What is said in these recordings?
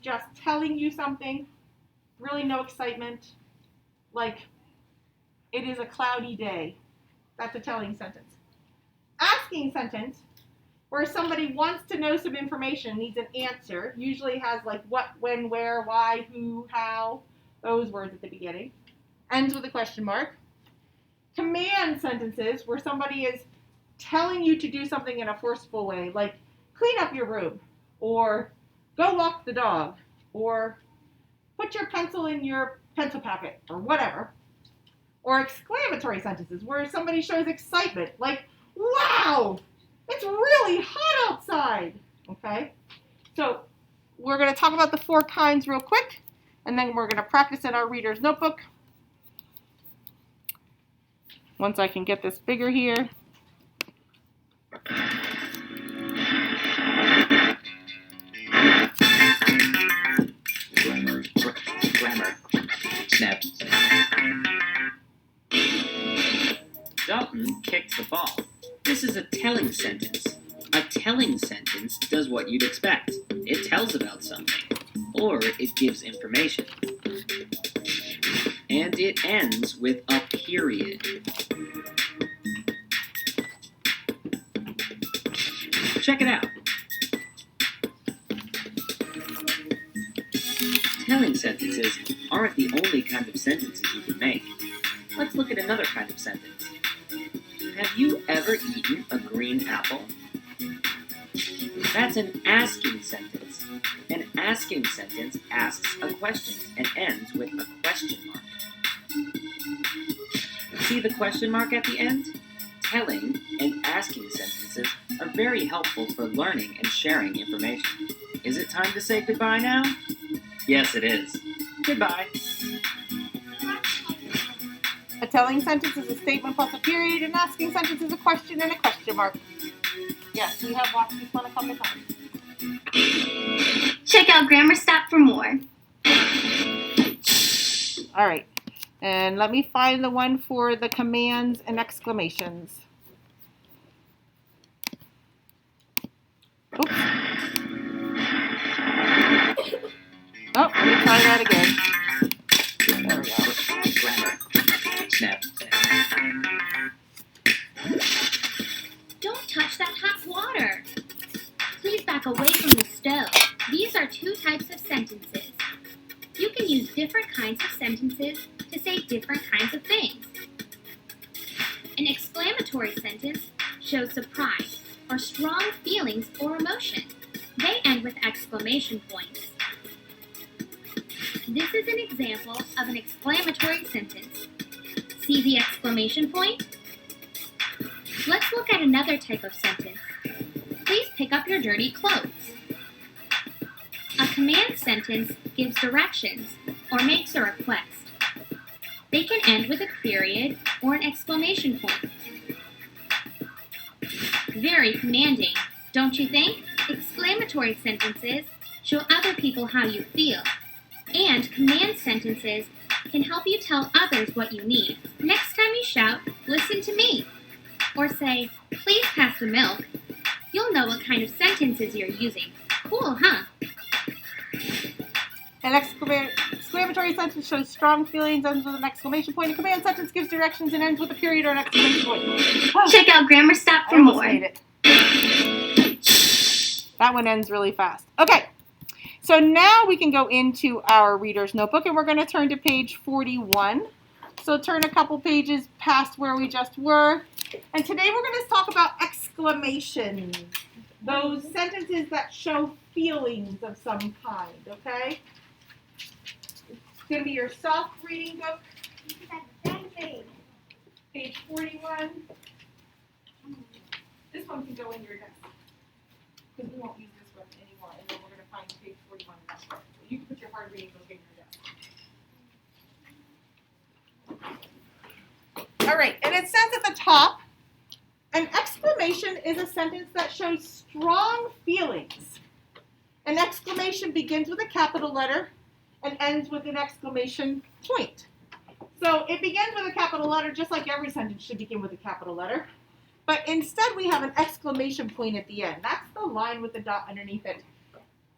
just telling you something, really no excitement, like it is a cloudy day. That's a telling sentence. Asking sentence, where somebody wants to know some information, needs an answer, usually has like what, when, where, why, who, how, those words at the beginning. Ends with a question mark. Command sentences, where somebody is telling you to do something in a forceful way, like clean up your room, or go walk the dog, or put your pencil in your pencil packet, or whatever. Or exclamatory sentences, where somebody shows excitement, like, wow, it's really hot outside, okay? So we're going to talk about the 4 kinds real quick, and then we're going to practice in our reader's notebook. Once I can get this bigger here. Grammar. Snap. Dalton kicked the ball. This is a telling sentence. A telling sentence does what you'd expect. It tells about something, or it gives information. And it ends with a period. Check it out. Telling sentences aren't the only kind of sentences you can make. Let's look at another kind of sentence. Have you ever eaten a green apple? That's an asking sentence. An asking sentence asks a question and ends with a question mark. See the question mark at the end? Telling and asking sentences are very helpful for learning and sharing information. Is it time to say goodbye now? Yes, it is. Goodbye. A telling sentence is a statement plus a period. An asking sentence is a question and a question mark. Yes, we have watched this one a couple times. Check out Grammar Stop for more. All right. And let me find the one for the commands and exclamations. Oops. Oh, let me try that again. There we go. Grammar. Snap. Don't touch that hot water. Please back away from the stove. These are 2 types of sentences. You can use different kinds of sentences to say different kinds of things. An exclamatory sentence shows surprise or strong feelings or emotion. They end with exclamation points. This is an example of an exclamatory sentence. See the exclamation point? Let's look at another type of sentence. Please pick up your dirty clothes. A command sentence gives directions or makes a request. They can end with a period or an exclamation point. Very commanding, don't you think? Exclamatory sentences show other people how you feel, and command sentences can help you tell others what you need. Next time you shout, listen to me, or say, please pass the milk, you'll know what kind of sentences you're using. Cool, huh? An exclamatory sentence shows strong feelings, ends with an exclamation point. A command sentence gives directions and ends with a period or an exclamation point. Oh, Check out Grammar Stop for I almost more. made it. That one ends really fast. Okay, so now we can go into our reader's notebook, and we're going to turn to page 41. So turn a couple pages past where we just were. And today we're going to talk about exclamations, those sentences that show feelings of some kind, okay? It's going to be your soft reading book, page 41. This one can go in your desk, because we won't use this one anymore, and then we're going to find page 41 in that book. So you can put your hard reading book in your desk. All right, and it says at the top, an exclamation is a sentence that shows strong feelings. An exclamation begins with a capital letter and ends with an exclamation point. So it begins with a capital letter, just like every sentence should begin with a capital letter. But instead we have an exclamation point at the end. That's the line with the dot underneath it.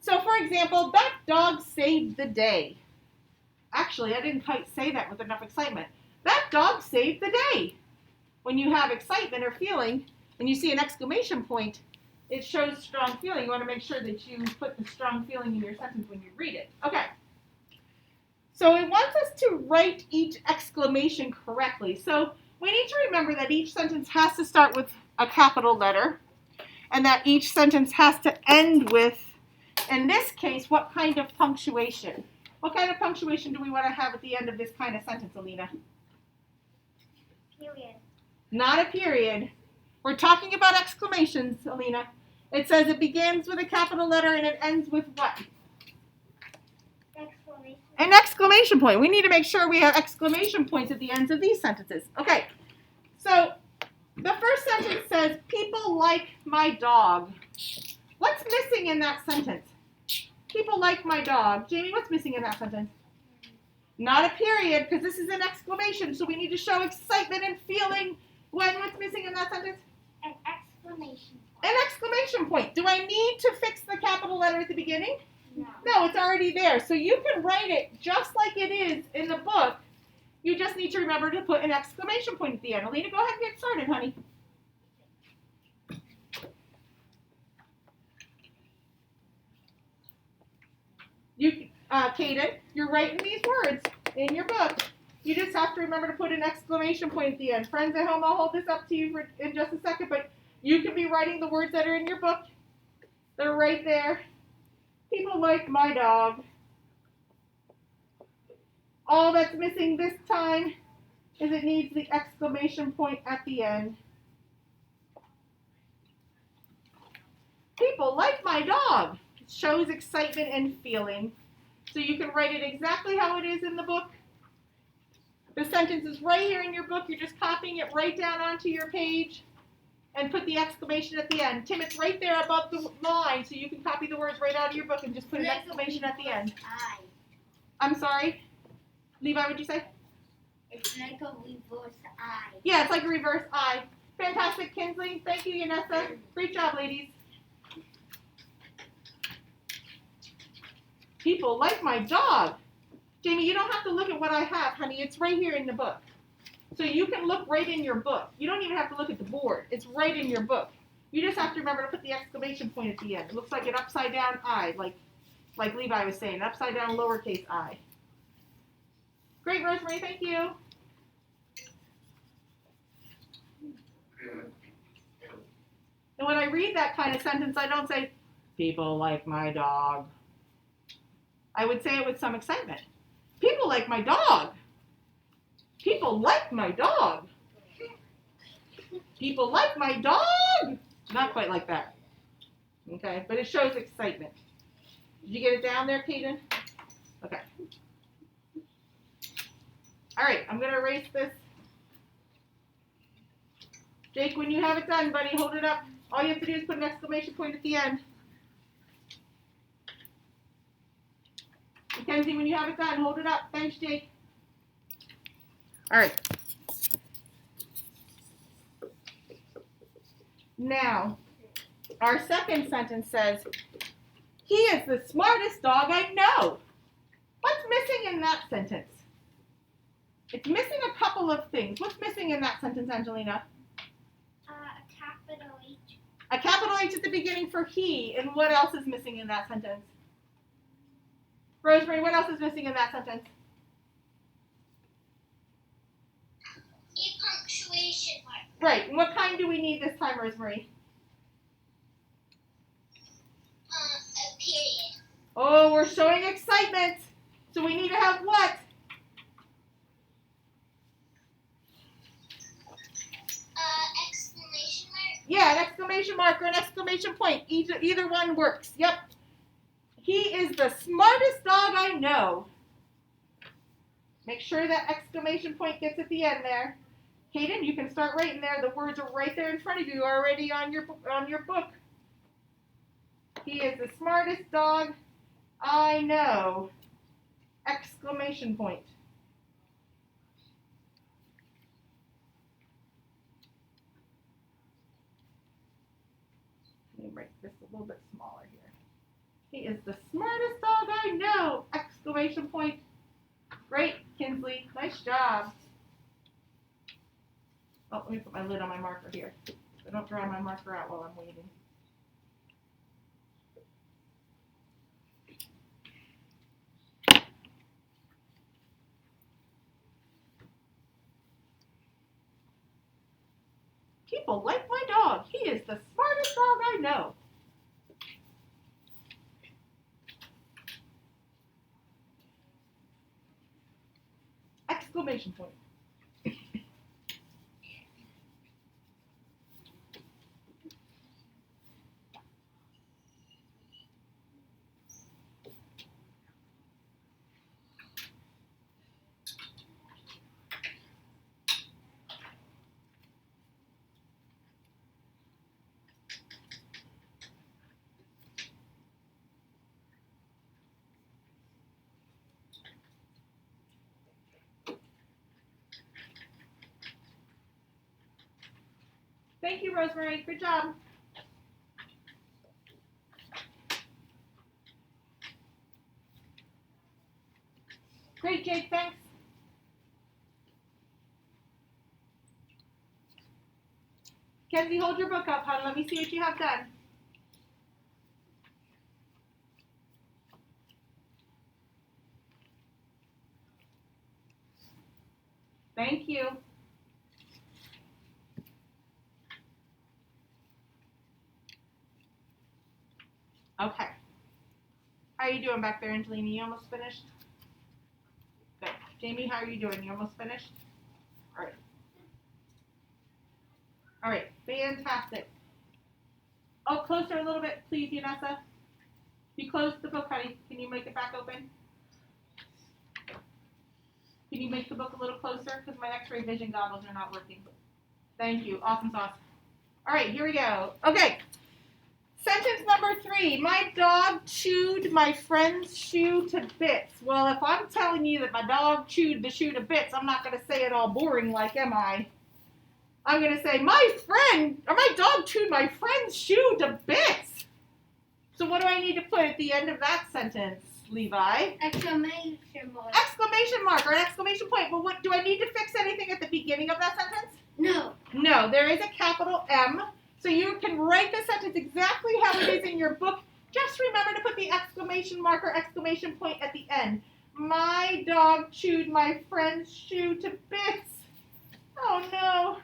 So, for example, that dog saved the day. Actually, I didn't quite say that with enough excitement. That dog saved the day. When you have excitement or feeling and you see an exclamation point, it shows strong feeling. You want to make sure that you put the strong feeling in your sentence when you read it. Okay. So it wants us to write each exclamation correctly. So we need to remember that each sentence has to start with a capital letter and that each sentence has to end with, in this case, what kind of punctuation? What kind of punctuation do we want to have at the end of this kind of sentence, Alina? Period. Not a period. We're talking about exclamations, Alina. It says it begins with a capital letter and it ends with what? Exclamation. An exclamation point. We need to make sure we have exclamation points at the ends of these sentences. Okay, so the first sentence says, people like my dog. What's missing in that sentence? People like my dog. Jamie, what's missing in that sentence? Not a period, because this is an exclamation, so we need to show excitement and feeling. What's missing in that sentence? An exclamation point. An exclamation point. Do I need to fix the capital letter at the beginning? No. No, it's already there. So you can write it just like it is in the book. You just need to remember to put an exclamation point at the end. Alina, go ahead and get started, honey. Kaden, you're writing these words in your book. You just have to remember to put an exclamation point at the end. Friends at home, I'll hold this up to you in just a second, but you can be writing the words that are in your book. They're right there. People like my dog. All that's missing this time is it needs the exclamation point at the end. People like my dog. It shows excitement and feeling. So you can write it exactly how it is in the book. The sentence is right here in your book. You're just copying it right down onto your page and put the exclamation at the end. Tim, it's right there above the line, so you can copy the words right out of your book and just put an exclamation at the end. I'm sorry? Levi, what'd you say? It's like a reverse I. Yeah, it's like a reverse I. Fantastic, Kinsley. Thank you, Yanessa. Great job, ladies. People like my dog. Jamie, you don't have to look at what I have, honey. It's right here in the book. So you can look right in your book. You don't even have to look at the board. It's right in your book. You just have to remember to put the exclamation point at the end. It looks like an upside down I, like Levi was saying, upside down lowercase I. Great, Rosemary, thank you. And when I read that kind of sentence, I don't say, people like my dog. I would say it with some excitement. People like my dog. People like my dog. People like my dog. Not quite like that. Okay, but it shows excitement. Did you get it down there, Kaden? Okay. All right, I'm going to erase this. Jake, when you have it done, buddy, hold it up. All you have to do is put an exclamation point at the end. Mackenzie, when you have it done, hold it up. Thanks, Jake. All right. Now, our second sentence says, he is the smartest dog I know. What's missing in that sentence? It's missing a couple of things. What's missing in that sentence, Angelina? A capital H. A capital H at the beginning for he. And what else is missing in that sentence? Rosemary, what else is missing in that sentence? A punctuation mark. Right. And what kind do we need this time, Rosemary? A period. Oh, we're showing excitement. So we need to have what? Exclamation mark. Yeah, an exclamation mark or an exclamation point. Either one works. Yep. He is the smartest dog I know. Make sure that exclamation point gets at the end there. Kaden, you can start writing there. The words are right there in front of you already on your book. He is the smartest dog I know. Exclamation point. Let me make this a little bit smaller here. He is the smartest dog I know! Exclamation point. Great, Kinsley. Nice job. Oh, let me put my lid on my marker here. I don't dry my marker out while I'm waiting. People like my dog. He is the smartest dog I know. Exclamation point. Thank you, Rosemary. Good job. Great, Jake. Thanks. Kenzie, hold your book up, hon. Let me see what you have done. Thank you. Okay. How are you doing back there, Angelina? You almost finished? Good. Jamie, how are you doing? You almost finished? All right. All right. Fantastic. Oh, closer a little bit, please, Yanessa. You closed the book, honey. Can you make it back open? Can you make the book a little closer? Because my x-ray vision goggles are not working. Thank you. Awesome sauce. All right, here we go. Okay. Sentence number 3. My dog chewed my friend's shoe to bits. Well, if I'm telling you that my dog chewed the shoe to bits, I'm not going to say it all boring like, am I? I'm going to say, my dog chewed my friend's shoe to bits. So what do I need to put at the end of that sentence, Levi? Exclamation mark. Exclamation mark or an exclamation point. But what do I need to fix anything at the beginning of that sentence? No. No, there is a capital M. So you can write the sentence exactly how it is in your book. Just remember to put the exclamation mark or exclamation point at the end. My dog chewed my friend's shoe to bits. Oh no.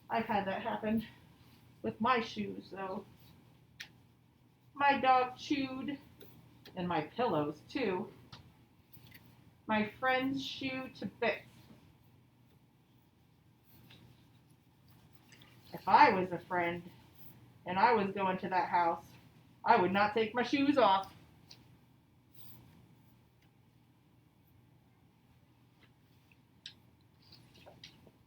I've had that happen with my shoes though. My dog chewed, and my pillows too, my friend's shoe to bits. If I was a friend and I was going to that house, I would not take my shoes off.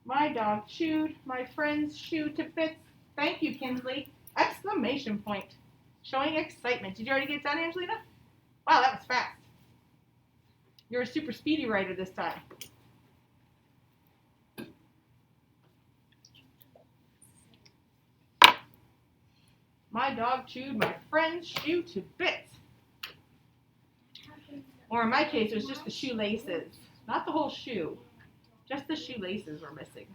My dog chewed my friend's shoe to bits. Thank you, Kinsley. Exclamation point. Showing excitement. Did you already get it done, Angelina? Wow, that was fast. You're a super speedy writer this time. My dog chewed my friend's shoe to bits. Or in my case, it was just the shoelaces. Not the whole shoe. Just the shoelaces were missing.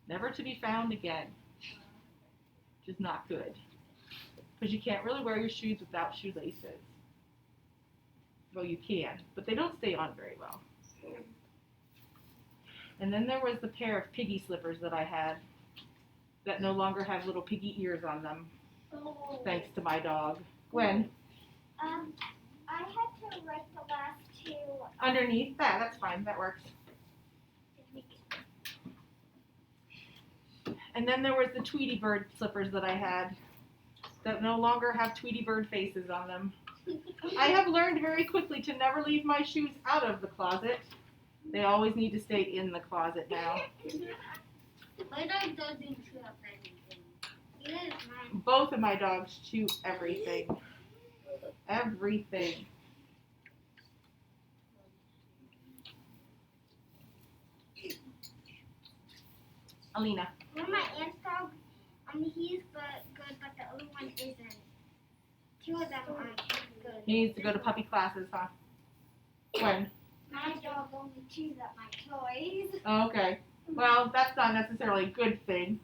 Never to be found again. Which is not good. Because you can't really wear your shoes without shoelaces. Well, you can, but they don't stay on very well. And then there was the pair of piggy slippers that I had that no longer have little piggy ears on them, thanks to my dog. When? I had to write the last 2. Underneath that, that's fine, that works. And then there was the Tweety Bird slippers that I had that no longer have Tweety Bird faces on them. I have learned very quickly to never leave my shoes out of the closet. They always need to stay in the closet now. My dog doesn't chew up anything. Yes, mine. Both of my dogs chew everything. Everything. Alina. One of my aunt's dog, he's good, but the other one isn't. Two of them aren't good. He needs to go to puppy classes, huh? When? My dog only chews up my toys. Oh, okay. Well, that's not necessarily a good thing.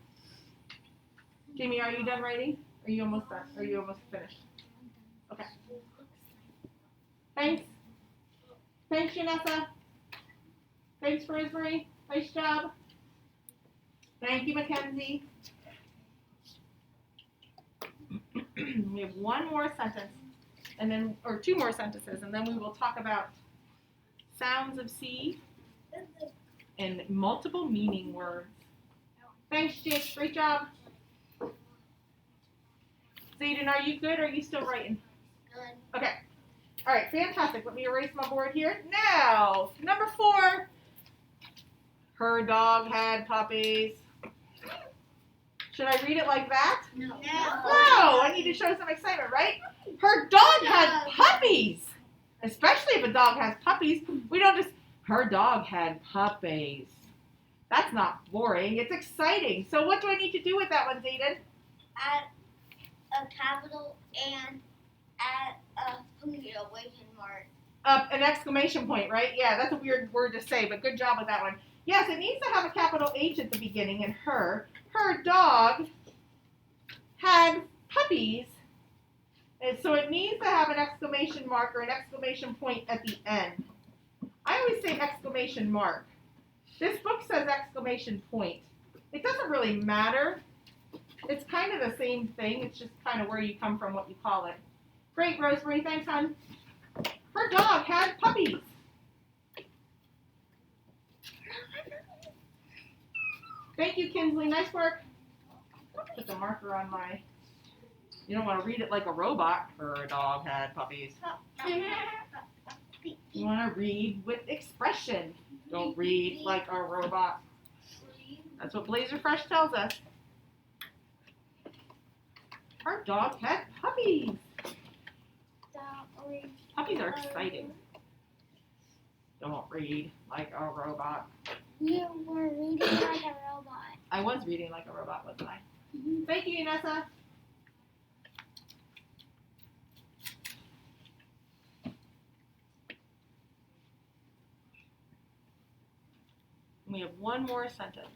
Jamie, are you done writing? Are you almost done? Are you almost finished? Okay. Thanks. Thanks, Janessa. Thanks, Rosemary. Nice job. Thank you, Mackenzie. We have one more sentence, and then, or two more sentences, and then we will talk about sounds of C and multiple meaning words. Thanks, Jake. Great job. Zayden, are you good or are you still writing? Good. Okay. All right, fantastic. Let me erase my board here. Now, number 4. Her dog had puppies. Should I read it like that? No. No, I need to show some excitement, right? Her dog had puppies. Especially if a dog has puppies. We don't just, her dog had puppies. That's not boring. It's exciting. So what do I need to do with that one, Zayden? Add a capital and add a punctuation mark. An exclamation point, right? Yeah, that's a weird word to say, but good job with that one. Yes, it needs to have a capital H at the beginning and her. Her dog had puppies. And so it needs to have an exclamation mark or an exclamation point at the end. I always say exclamation mark. This book says exclamation point. It doesn't really matter. It's kind of the same thing. It's just kind of where you come from, what you call it. Great, Rosemary. Thanks, hon. Her dog had puppies. Thank you, Kinsley. Nice work. Put the marker on my... You don't want to read it like a robot. Her dog had puppies. You want to read with expression. Don't read like a robot. That's what Blazer Fresh tells us. Her dog had puppies. Puppies are exciting. Don't read like a robot. You were reading like a robot. I was reading like a robot, wasn't I? Thank you, Inessa. We have one more sentence.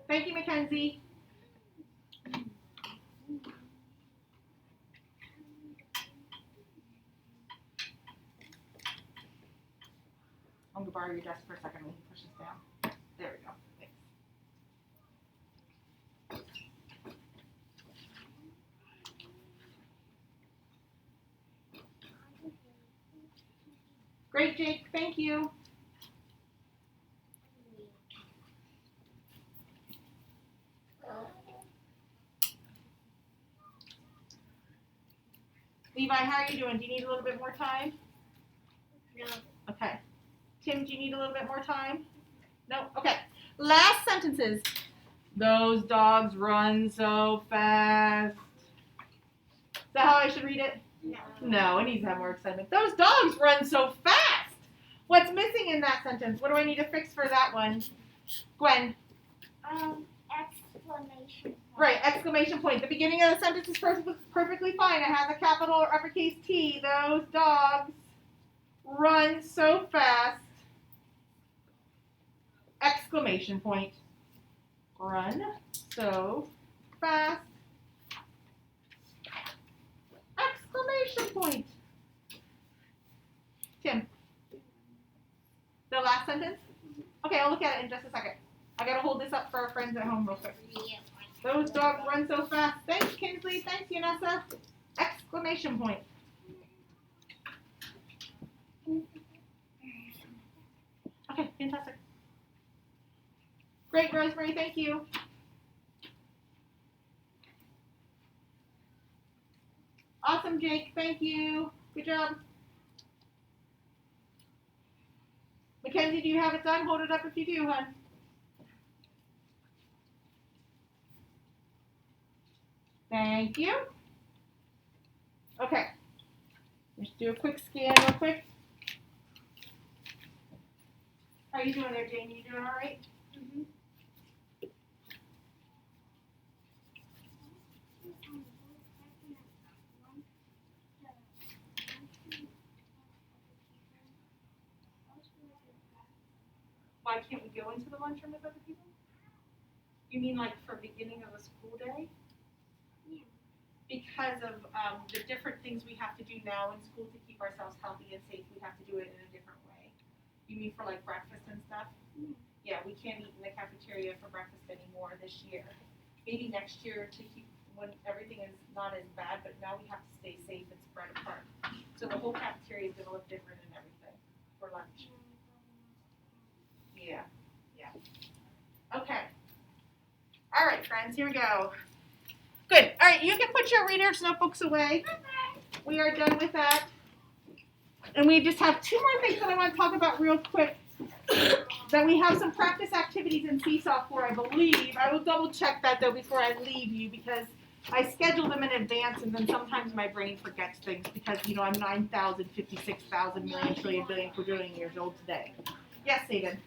Thank you, Mackenzie. I'm going to borrow your desk for a second. We can push this down. There we go. Thanks. Great, Jake. Thank you. Levi, how are you doing? Do you need a little bit more time? No. Okay. Tim, do you need a little bit more time? No? Okay. Last sentences. Those dogs run so fast. Is that how I should read it? No. No, it needs to have more excitement. Those dogs run so fast. What's missing in that sentence? What do I need to fix for that one? Gwen. Exclamation point. Right, exclamation point. The beginning of the sentence is perfectly fine. It has a capital or uppercase T. Those dogs run so fast. Exclamation point. Run so fast. Exclamation point. Tim. The last sentence? Okay, I'll look at it in just a second. I gotta hold this up for our friends at home real quick. Those dogs run so fast. Thanks, Kinsley. Thanks, Yanessa. Exclamation point. Okay, fantastic. Great, Rosemary. Thank you. Awesome, Jake. Thank you. Good job. Mackenzie, do you have it done? Hold it up if you do, hon. Thank you. Okay. Let's do a quick scan real quick. How are you doing there, Jamie? You doing all right? why can't we go into the lunchroom with other people? You mean like for beginning of a school day? Yeah. Because of the different things we have to do now in school to keep ourselves healthy and safe, we have to do it in a different way. You mean for like breakfast and stuff? Yeah, we can't eat in the cafeteria for breakfast anymore this year. Maybe next year to keep when everything is not as bad, but now we have to stay safe and spread apart. So the whole cafeteria is going to look different and everything for lunch. Yeah. Okay. All right, friends, here we go. Good. All right, you can put your readers' notebooks away. We are done with that. And we just have two more things that I want to talk about real quick. That we have some practice activities in Seesaw for, I believe. I will double check that, though, before I leave you, because I schedule them in advance, and then sometimes my brain forgets things because, I'm 9,000, 56,000 million, trillion, billion, quadrillion years old today. Yes, Aiden?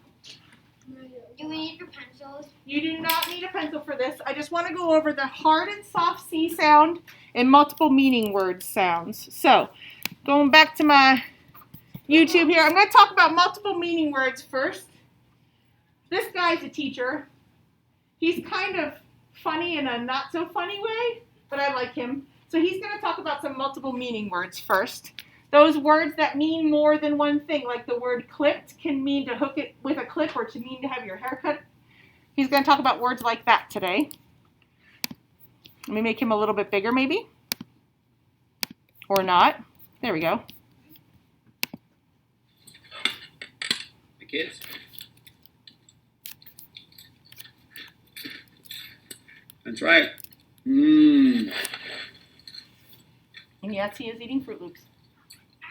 Do we need your pencils? You do not need a pencil for this. I just want to go over the hard and soft C sound and multiple meaning word sounds. So, going back to my YouTube here, I'm going to talk about multiple meaning words first. This guy's a teacher. He's kind of funny in a not so funny way, but I like him. So he's going to talk about some multiple meaning words first. Those words that mean more than one thing, like the word clipped can mean to hook it with a clip or to mean to have your hair cut. He's going to talk about words like that today. Let me make him a little bit bigger maybe. Or not. There we go. The kids. That's right. And yes, he is eating Fruit Loops.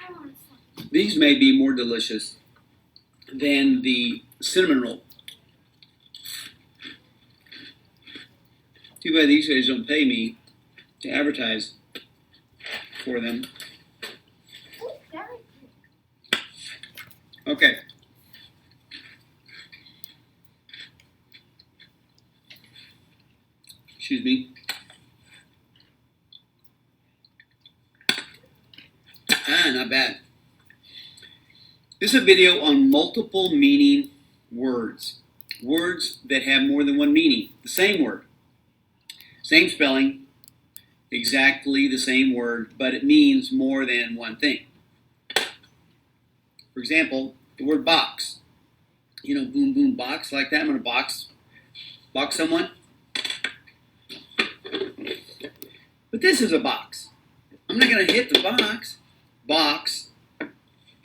I want some. These may be more delicious than the cinnamon roll. Too bad these guys don't pay me to advertise for them. Oh, very good. Okay. Excuse me. Not bad. This is a video on multiple meaning words. Words that have more than one meaning. The same word. Same spelling. Exactly the same word, but it means more than one thing. For example, the word box. Boom, boom, box, like that. I'm going to box someone. But this is a box. I'm not going to hit the box. Box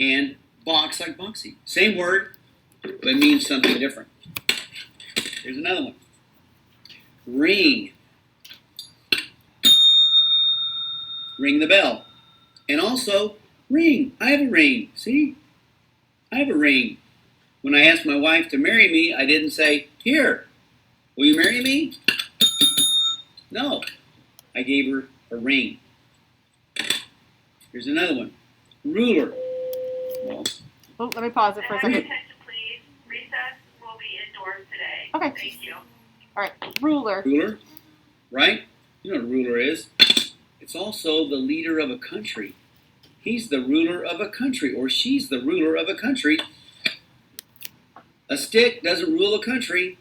and box like boxy. Same word, but it means something different. Here's another one. Ring. Ring the bell. And also, ring. I have a ring. See? I have a ring. When I asked my wife to marry me, I didn't say, here, will you marry me? No. I gave her a ring. Here's another one. Ruler. Well, Oh, let me pause it for a Attention, second. please. Recess will be indoors today. Okay. Thank you. All right, ruler. ruler, right? You know what a ruler is. It's also the leader of a country. He's the ruler of a country, or she's the ruler of a country. A stick doesn't rule a country.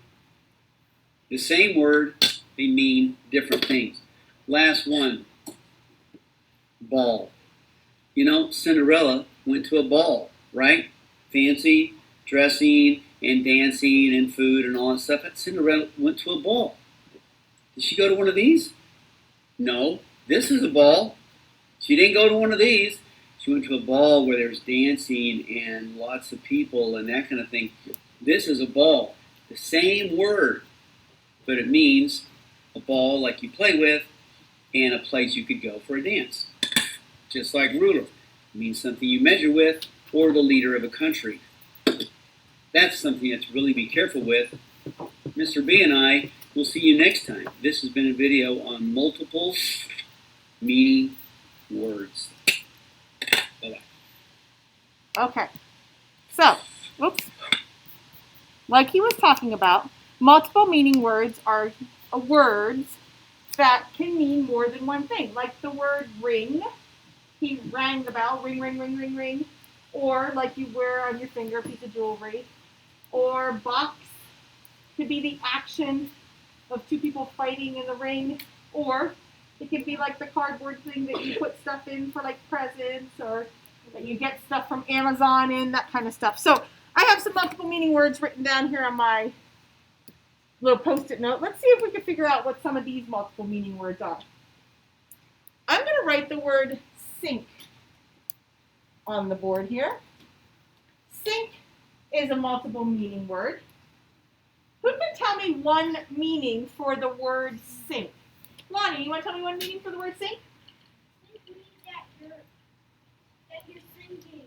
The same word, they mean different things. Last one, ball. Cinderella went to a ball, right? Fancy dressing and dancing and food and all that stuff. But Cinderella went to a ball. Did she go to one of these? No. This is a ball. She didn't go to one of these. She went to a ball where there's dancing and lots of people and that kind of thing. This is a ball. The same word, but it means a ball like you play with and a place you could go for a dance. Just like ruler. It means something you measure with or the leader of a country. That's something you have to really be careful with. Mr. B and I will see you next time. This has been a video on multiple meaning words. Bye-bye. Okay. So, whoops. Like he was talking about, multiple meaning words are words that can mean more than one thing. Like the word ring. He rang the bell, ring, ring, ring, ring, ring. Or like you wear on your finger a piece of jewelry. Or box could be the action of two people fighting in the ring. Or it could be like the cardboard thing that you put stuff in for like presents, or that you get stuff from Amazon in, that kind of stuff. So I have some multiple meaning words written down here on my little post-it note. Let's see if we can figure out what some of these multiple meaning words are. I'm going to write the word sink on the board here. Sink is a multiple meaning word. Who can tell me one meaning for the word sink? Lonnie, you want to tell me one meaning for the word sink? Sink means that you're sinking.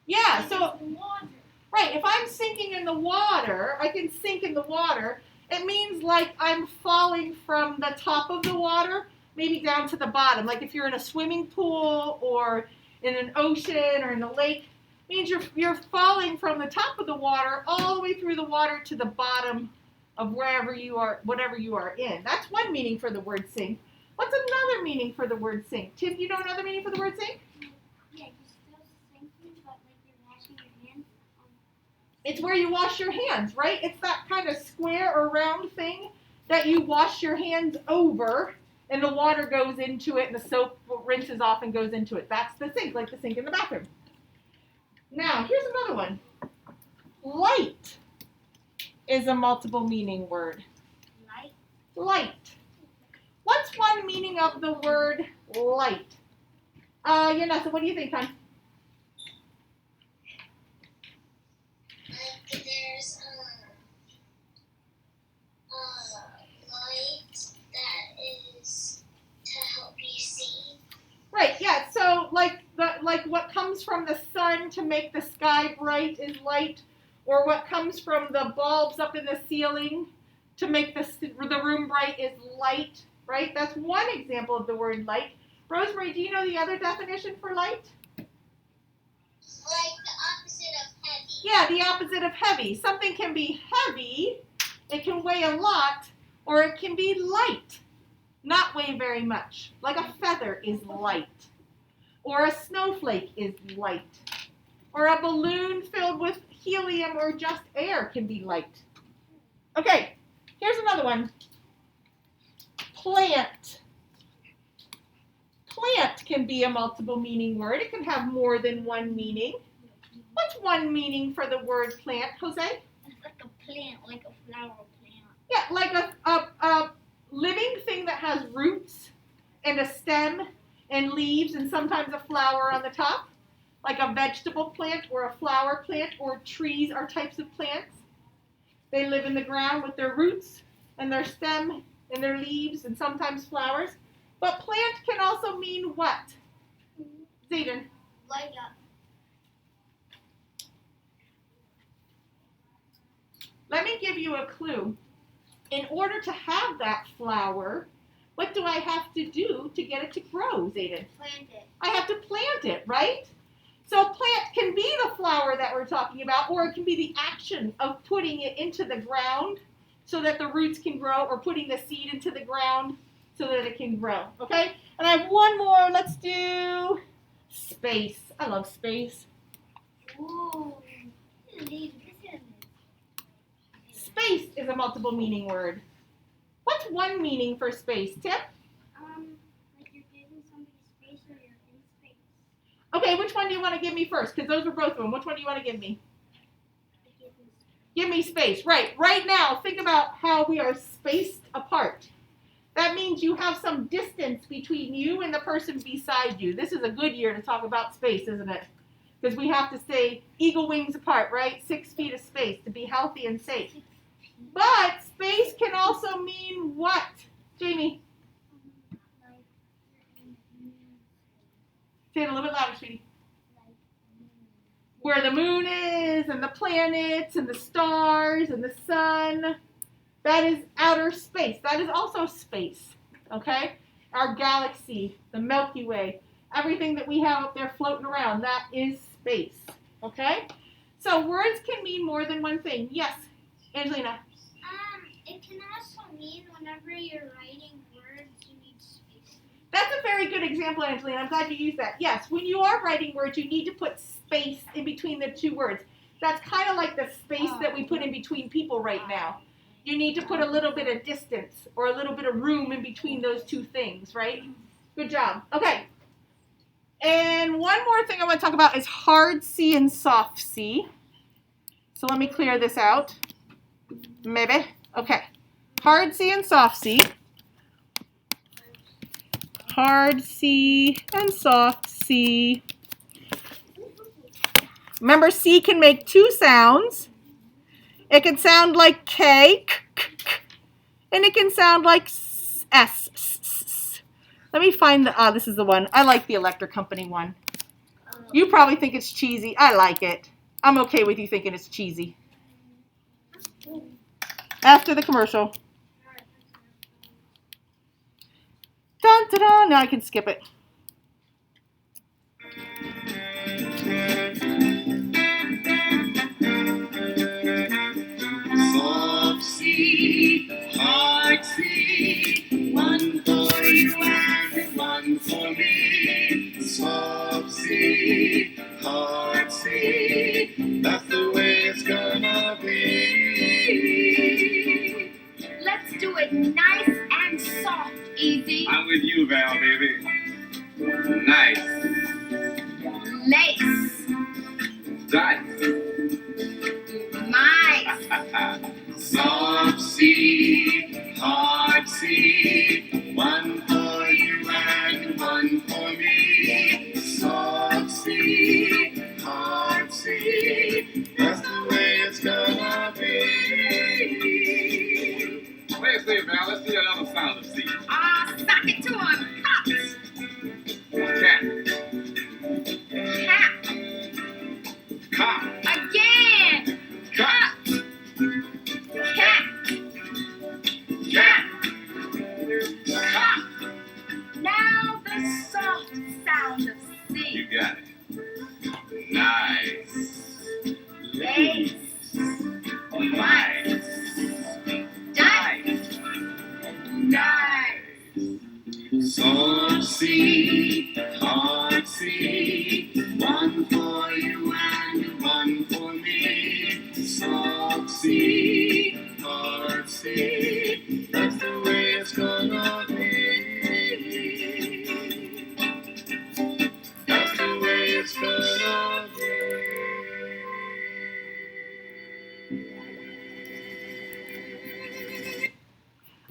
Yeah, And so, it's water. right, if I'm sinking in the water, I can sink in the water. It means like I'm falling from the top of the water, maybe down to the bottom. Like if you're in a swimming pool or in an ocean or in a lake, it means you're falling from the top of the water all the way through the water to the bottom of wherever you are, whatever you are in. That's one meaning for the word sink. What's another meaning for the word sink? Tim, you know another meaning for the word sink? Yeah, you're still sinking, but like you're washing your hands. It's where you wash your hands, right? It's that kind of square or round thing that you wash your hands over and the water goes into it and the soap rinses off and goes into it. That's the sink, like the sink in the bathroom. Now, here's another one. Light is a multiple meaning word. Light. Light. What's one meaning of the word light? Yanessa, what do you think, hon? Like there's light that is to help you see. Right, yeah, so like what comes from the sun to make the sky bright is light, or what comes from the bulbs up in the ceiling to make the room bright is light, right? That's one example of the word light. Rosemary, do you know the other definition for light? Like the opposite of heavy. Yeah, the opposite of heavy. Something can be heavy, it can weigh a lot, or it can be light, not weigh very much. Like a feather is light, or a snowflake is light, or a balloon filled with helium or just air can be light. Okay, here's another one. Plant. Plant can be a multiple meaning word. It can have more than one meaning. What's one meaning for the word plant, Jose? It's like a plant, like a flower plant. Yeah, like a living thing that has roots and a stem and leaves and sometimes a flower on the top. Like a vegetable plant or a flower plant, or trees are types of plants. They live in the ground with their roots and their stem and their leaves and sometimes flowers. But plant can also mean what? Zayden. Like a Let me give you a clue. In order to have that flower, what do I have to do to get it to grow, Zayden? plant it. I have to plant it, right? So plant can be the flower that we're talking about, or it can be the action of putting it into the ground so that the roots can grow, or putting the seed into the ground so that it can grow, okay? And I have one more. Let's do space. I love space. Ooh. Space is a multiple meaning word. What's one meaning for space, Tip? Like you're giving somebody space or you're in space. Okay, which one do you want to give me first? Because those are both of them. Which one do you want to give me? Give me space. Right now, think about how we are spaced apart. That means you have some distance between you and the person beside you. This is a good year to talk about space, isn't it? Because we have to stay eagle wings apart, right? 6 feet of space to be healthy and safe. But space can also mean what, Jamie? Say it a little bit louder, sweetie. Where the moon is, and the planets, and the stars, and the sun. That is outer space. That is also space, okay? Our galaxy, the Milky Way, everything that we have up there floating around, that is space, okay? So words can mean more than one thing. Yes, Angelina. It can also mean whenever you're writing words, you need space. That's a very good example, Angelina. I'm glad you used that. Yes, when you are writing words, you need to put space in between the two words. That's kind of like the space that we put in between people right now. You need to put a little bit of distance or a little bit of room in between those two things, right? Good job. Okay. And one more thing I want to talk about is hard C and soft C. So let me clear this out. Maybe. Okay. Hard C and soft C. Hard C and soft C. Remember, C can make two sounds. It can sound like K, and it can sound like S. Let me find the, this is the one. I like the Electric Company one. You probably think it's cheesy. I like it. I'm okay with you thinking it's cheesy. After the commercial. Dun, dun, dun. Now I can skip it. Soft C, hard C, one for you and one for me. Soft C, hard C, that's the way it's gonna be. Let's do it nice and soft, Easy. I'm with you, Val, baby. Nice. Lace. Dice. Mice. Soft C, hard C, one for you and one for me. Soft C, hard C, that's the way it's gonna be. What do you say, Val? Let's see another sound of C. Suck it to him. Cat. Cat. Cop. Again. Cat. Cat. Cat. Cop. Now the soft sound of C. You got it. Nice. Lace. Mice. Dice. Nice. Soft C, hard C, one for you and one for me. Soft C, hard C, that's the way it's gonna be. That's the way it's gonna be.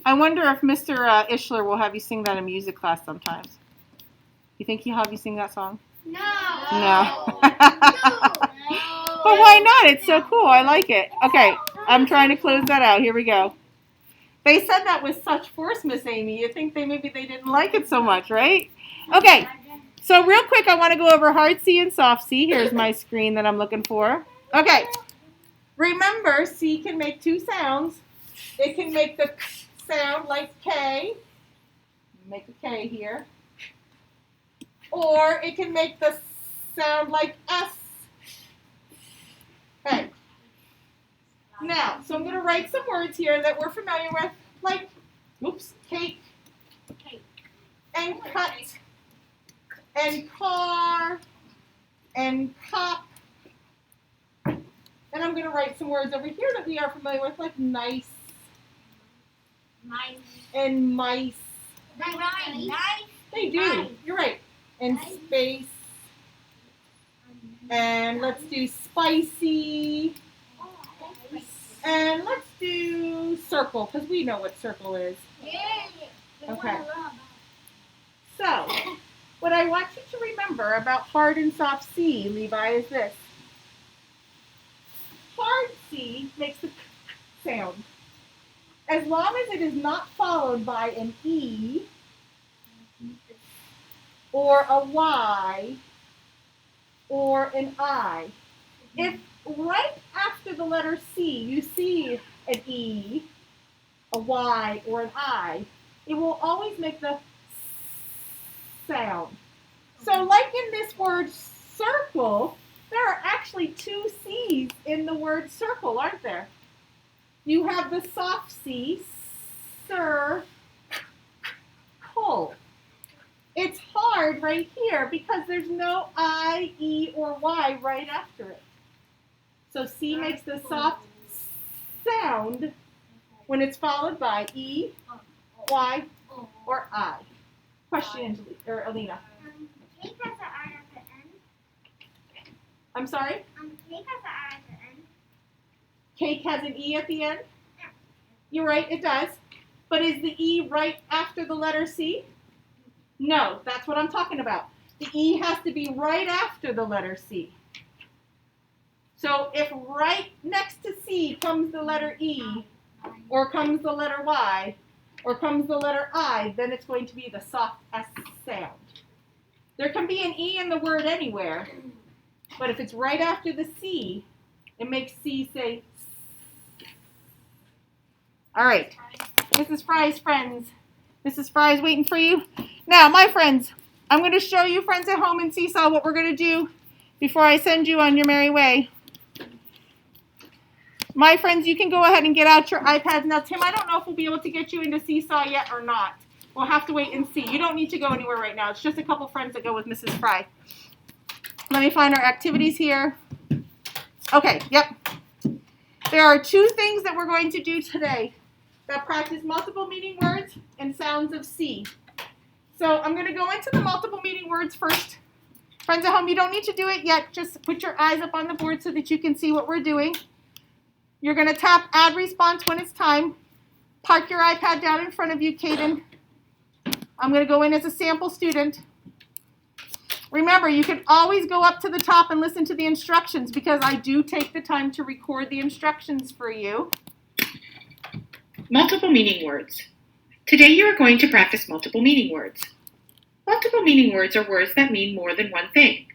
I wonder if Mr. Ishler will have you sing that in music class sometimes. You think he'll have you sing that song? No. No. But why not? It's so cool. I like it. Okay, I'm trying to close that out. Here we go. They said that with such force, Miss Amy. You think maybe they didn't like it so much, right? Okay, so real quick, I want to go over hard C and soft C. Here's my screen that I'm looking for. Okay, remember, C can make two sounds. It can make the sound like K. Make a K here. Or it can make the sound like S. Okay. Now, so I'm going to write some words here that we're familiar with, like, cake, and cut, and car, and cop. And I'm going to write some words over here that we are familiar with, like nice, Mice. and mice. Nice. They do. You're right. And space. And let's do spicy. And let's do circle, because we know what circle is. Okay. So, what I want you to remember about hard and soft C, Levi, is this. Hard C makes the sound. As long as it is not followed by an E or a Y or an I. If right after the letter C you see an E, a Y, or an I, it will always make the sound. So like in this word circle, there are actually two C's in the word circle, aren't there? You have the soft C, circle. It's hard right here because there's no I, E, or Y right after it. So C makes the soft sound when it's followed by E, Y, or I. Question, Alina. Cake has an I at the end. I'm sorry? Cake has an I at the end. Cake has an E at the end? You're right, it does. But is the E right after the letter C? No, that's what I'm talking about. The E has to be right after the letter C. So if right next to C comes the letter E, or comes the letter Y, or comes the letter I, then it's going to be the soft S sound. There can be an E in the word anywhere, but if it's right after the C, it makes C say S. All right, Mrs. Fry's friends. Mrs. Fry's waiting for you. Now, my friends, I'm going to show you friends at home in Seesaw what we're going to do before I send you on your merry way. My friends, you can go ahead and get out your iPads. Now, Tim, I don't know if we'll be able to get you into Seesaw yet or not. We'll have to wait and see. You don't need to go anywhere right now. It's just a couple friends that go with Mrs. Fry. Let me find our activities here. Okay, yep. There are two things that we're going to do today that practice multiple meaning words and sounds of C. So I'm going to go into the multiple meaning words first. Friends at home, you don't need to do it yet. Just put your eyes up on the board so that you can see what we're doing. You're going to tap add response when it's time. Park your iPad down in front of you, Kaden. I'm going to go in as a sample student. Remember, you can always go up to the top and listen to the instructions because I do take the time to record the instructions for you. Multiple meaning words. Today you are going to practice multiple meaning words. Multiple meaning words are words that mean more than one thing.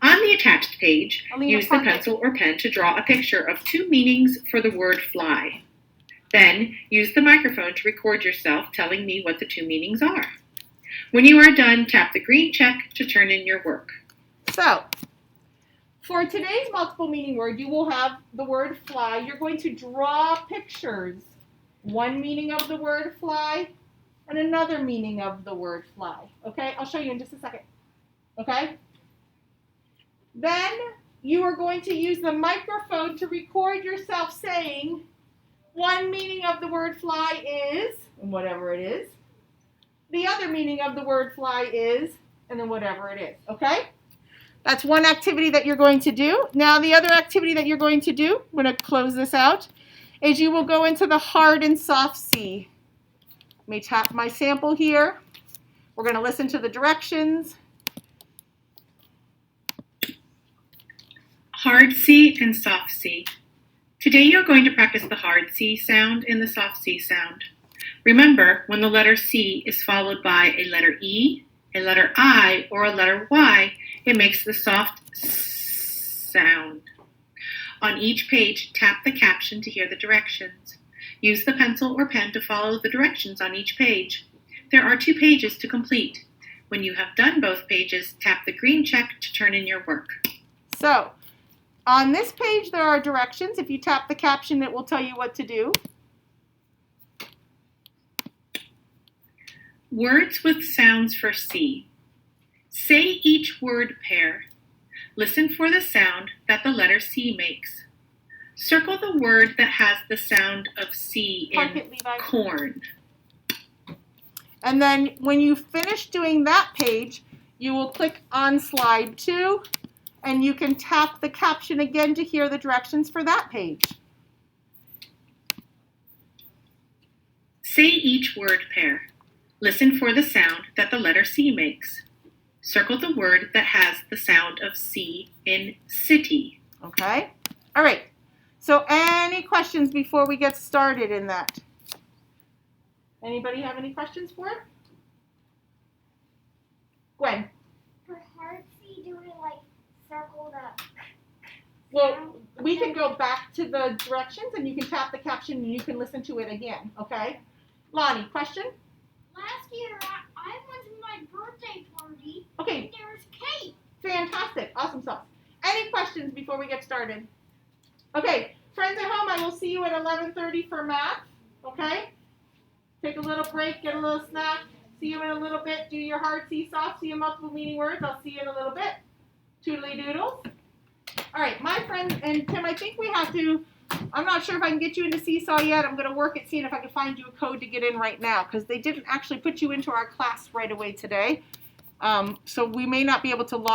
On the attached page, use the pencil or pen to draw a picture of two meanings for the word fly. Then, use the microphone to record yourself telling me what the two meanings are. When you are done, tap the green check to turn in your work. So, for today's multiple meaning word, you will have the word fly. You're going to draw pictures. One meaning of the word fly and another meaning of the word fly. Okay, I'll show you in just a second. Okay? Then you are going to use the microphone to record yourself saying one meaning of the word fly is, and whatever it is. The other meaning of the word fly is, and then whatever it is. Okay? That's one activity that you're going to do. Now the other activity that you're going to do, I'm going to close this out, is you will go into the hard and soft C. Let me tap my sample here. We're going to listen to the directions. Hard C and soft C. Today you're going to practice the hard C sound and the soft C sound. Remember, when the letter C is followed by a letter E, a letter I, or a letter Y, it makes the soft S sound. On each page, tap the caption to hear the directions. Use the pencil or pen to follow the directions on each page. There are 2 pages to complete. When you have done both pages, tap the green check to turn in your work. So, on this page there are directions. If you tap the caption, it will tell you what to do. Words with sounds for C. Say each word pair. Listen for the sound that the letter C makes. Circle the word that has the sound of C in corn. And then when you finish doing that page, you will click on slide 2, and you can tap the caption again to hear the directions for that page. Say each word pair. Listen for the sound that the letter C makes. Circle the word that has the sound of C in city. Okay? All right. So any questions before we get started in that? Anybody have any questions for it? Gwen? For hard C, do we circle the... Well, we can go back to the directions and you can tap the caption and you can listen to it again, okay? Lonnie, question? Last year, I went to my birthday party. Okay. And there was cake. Fantastic. Awesome sauce. Any questions before we get started? Okay. Friends at home, I will see you at 11:30 for math, okay? Take a little break, get a little snack. See you in a little bit. Do your hard seesaw. See you multiple meaning words. I'll see you in a little bit. Toodly doodles. All right, my friends. and Tim, I think we have to, I'm not sure if I can get you into Seesaw yet. I'm going to work at seeing if I can find you a code to get in right now, because they didn't actually put you into our class right away today. So we may not be able to log